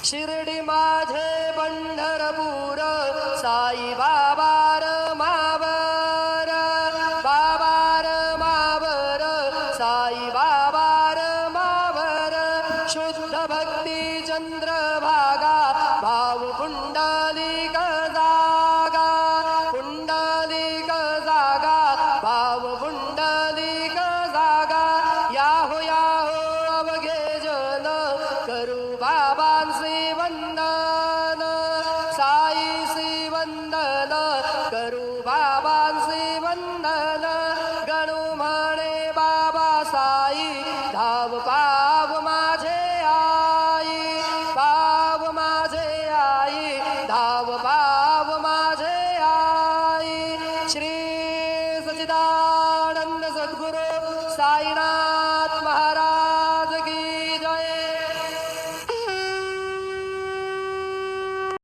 शिर्डी माझे पंढरपूर साई बाबा मावर बाबार मावर साई बाबार मावर शुद्ध भक्ती चंद्रभागा भाव पुंडलिक जागा पुंडलिक जागा भाव पुंडलिक जागा याहो याहो अवघे जन करू बाबांचे वंदन